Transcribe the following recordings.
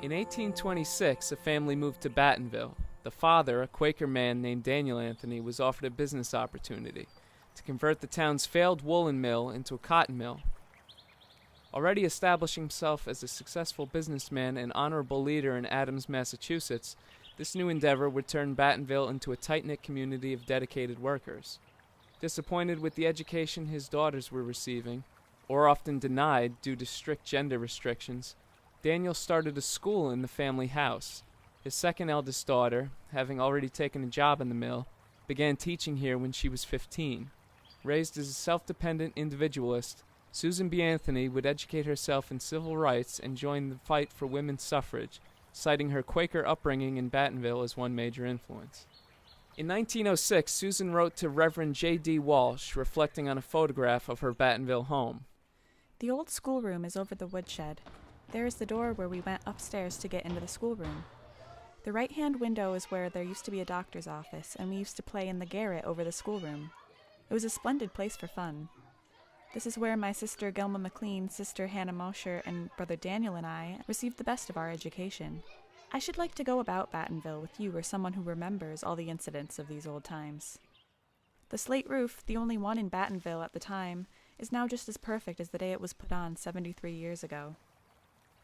In 1826, a family moved to Battenville. The father, a Quaker man named Daniel Anthony, was offered a business opportunity to convert the town's failed woolen mill into a cotton mill. Already establishing himself as a successful businessman and honorable leader in Adams, Massachusetts, this new endeavor would turn Battenville into a tight-knit community of dedicated workers. Disappointed with the education his daughters were receiving, or often denied due to strict gender restrictions, Daniel started a school in the family house. His second eldest daughter, having already taken a job in the mill, began teaching here when she was 15. Raised as a self-dependent individualist, Susan B. Anthony would educate herself in civil rights and join the fight for women's suffrage, citing her Quaker upbringing in Battenville as one major influence. In 1906, Susan wrote to Reverend J.D. Walsh, reflecting on a photograph of her Battenville home. The old schoolroom is over the woodshed. There is the door where we went upstairs to get into the schoolroom. The right-hand window is where there used to be a doctor's office, and we used to play in the garret over the schoolroom. It was a splendid place for fun. This is where my sister Gilma McLean, sister Hannah Mosher, and brother Daniel and I received the best of our education. I should like to go about Battenville with you or someone who remembers all the incidents of these old times. The slate roof, the only one in Battenville at the time, is now just as perfect as the day it was put on 73 years ago.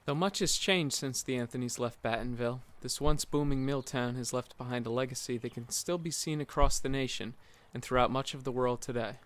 Though much has changed since the Anthonys left Battenville, this once booming mill town has left behind a legacy that can still be seen across the nation and throughout much of the world today.